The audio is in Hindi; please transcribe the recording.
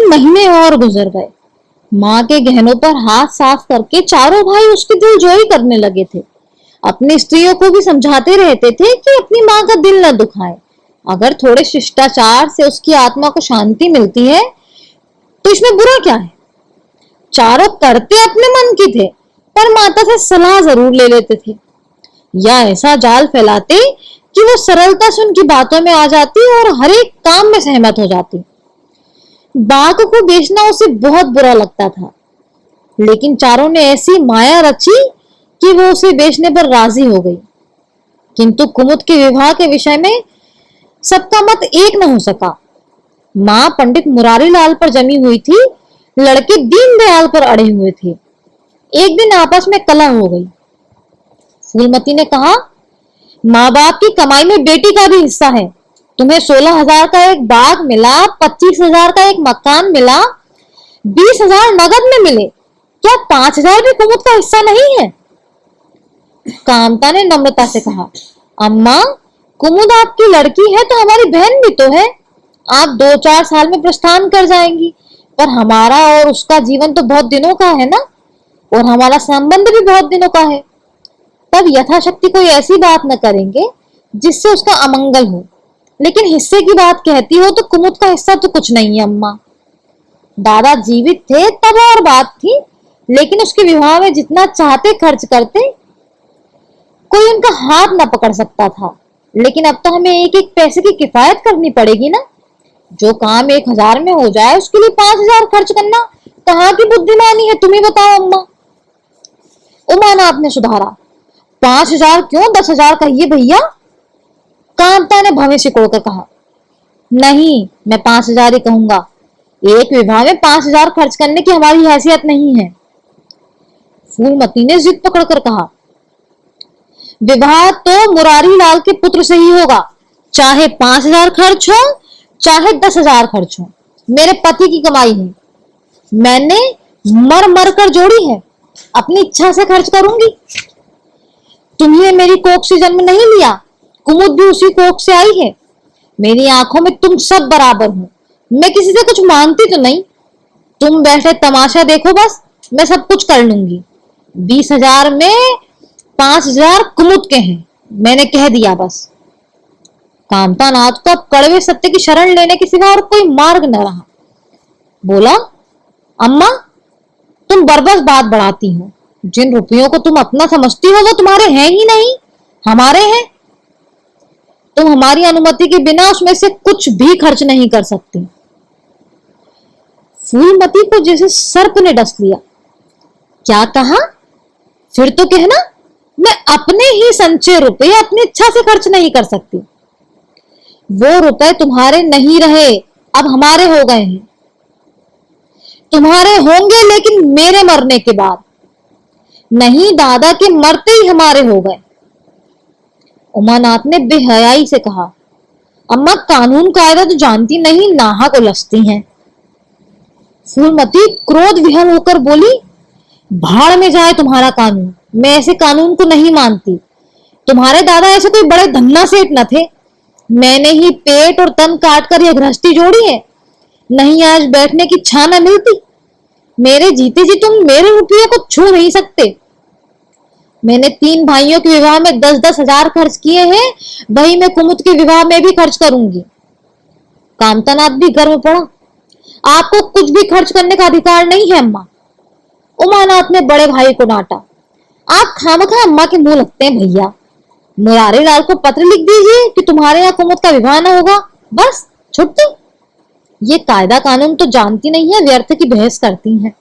महीने और गुजर गए। माँ के गहनों पर हाथ साफ करके चारों भाई उसकी दिलजोई करने लगे थे। अपनी स्त्रियों को भी समझाते रहते थे कि अपनी माँ का दिल न दुखाए। अगर थोड़े शिष्टाचार से उसकी आत्मा को शांति मिलती है तो इसमें बुरा क्या है। चारों करते अपने मन की थे, पर माता से सलाह जरूर ले लेते थे, या ऐसा जाल फैलाते कि वो सरलता से उनकी बातों में आ जाती और हर एक काम में सहमत हो जाती। बाघ को बेचना उसे बहुत बुरा लगता था, लेकिन चारों ने ऐसी माया रची कि वो उसे बेचने पर राजी हो गई। किंतु कुमुद के विवाह के विषय में सबका मत एक न हो सका। माँ पंडित मुरारी लाल पर जमी हुई थी, लड़के दीनदयाल पर अड़े हुए थे। एक दिन आपस में कलह हो गई। फूलमती ने कहा, माँ बाप की कमाई में बेटी का भी हिस्सा है। तुम्हें 16,000 का एक बाग मिला, 25,000 का एक मकान मिला, 20,000 नगद में मिले, क्या 5,000 भी कुमुद का हिस्सा नहीं है? कामता ने नम्रता से कहा, अम्मा, कुमुद आपकी लड़की है तो हमारी बहन भी तो है। आप 2-4 साल में प्रस्थान कर जाएंगी, पर हमारा और उसका जीवन तो बहुत दिनों का है ना, और हमारा संबंध भी बहुत दिनों का है। तब यथाशक्ति कोई ऐसी बात न करेंगे जिससे उसका अमंगल हो। लेकिन हिस्से की बात कहती हो तो कुमुद का हिस्सा तो कुछ नहीं है अम्मा। दादा जीवित थे तब और बात थी, लेकिन उसके विवाह में जितना चाहते खर्च करते, कोई उनका हाथ न पकड़ सकता था। लेकिन अब तो हमें एक एक पैसे की किफायत करनी पड़ेगी ना। जो काम 1,000 में हो जाए उसके लिए 5,000 खर्च करना कहाँ की बुद्धिमानी है, तुम ही बताओ अम्मा। उमानाथ ने सुधारा, 5,000 क्यों, 10,000 कहिए भैया। कांता ने भवें सिकोड़कर कहा, नहीं, मैं 5,000 ही कहूंगा। एक विवाह में 5,000 खर्च करने की हमारी हैसियत नहीं है। फूलमती ने जिद पकड़कर कहा, विवाह तो मुरारी लाल के पुत्र से ही होगा, चाहे 5,000 खर्च हो चाहे 10,000 खर्च हो। मेरे पति की कमाई है, मैंने मर मर कर जोड़ी है, अपनी इच्छा से खर्च करूंगी। तुम्हें मेरी कोख से जन्म नहीं लिया, कुमुद भी उसी कोख से आई है। मेरी आंखों में तुम सब बराबर हो, मैं किसी से कुछ मांगती तो नहीं। तुम बैठे तमाशा देखो बस, मैं सब कुछ कर लूंगी। 20,000 में 5,000 कुमुद के हैं, मैंने कह दिया बस। कामता नाथ को अब कड़वे सत्य की शरण लेने के सिवा और कोई मार्ग न रहा। बोला, अम्मा, तुम बरबस बात बढ़ाती हो। जिन रुपयों को तुम अपना समझती हो वो तुम्हारे हैं ही नहीं, हमारे हैं। तुम हमारी अनुमति के बिना उसमें से कुछ भी खर्च नहीं कर सकती। फूलमती को जैसे सर्प ने डस लिया। क्या कहा? फिर तो कहना, मैं अपने ही संचय रुपए अपनी इच्छा से खर्च नहीं कर सकती। वो रुपए तुम्हारे नहीं रहे, अब हमारे हो गए हैं। तुम्हारे होंगे लेकिन मेरे मरने के बाद। नहीं, दादा के मरते ही हमारे हो गए। उमानाथ ने बेहयाई से कहा, अम्मा, कानून कायदा तो जानती नहीं, नाहक उलझती हैं। फूलमती क्रोध विहल होकर बोली, भाड़ में जाए तुम्हारा कानून, मैं ऐसे कानून को नहीं मानती। तुम्हारे दादा ऐसे कोई बड़े धन्ना सेठ न थे। मैंने ही पेट और तन काट कर यह गृहस्थी जोड़ी है, नहीं आज बैठने की छां न मिलती। मेरे जीते जी तुम मेरे रुपये को छू नहीं सकते। मैंने 3 भाइयों के विवाह में 10-10 हजार खर्च किए हैं, वही मैं कुमुद के विवाह में भी खर्च करूंगी। कामतानाथ भी गर्व पड़ा, आपको कुछ भी खर्च करने का अधिकार नहीं है अम्मा। उमानाथ ने बड़े भाई को डांटा, आप खामखा अम्मा के मुंह लगते हैं भैया। मुरारी लाल को पत्र लिख दीजिए कि तुम्हारे यहाँ कुमुद का विवाह न होगा, बस छुट्टी। ये कायदा कानून तो जानती नहीं है, व्यर्थ की बहस करती हैं।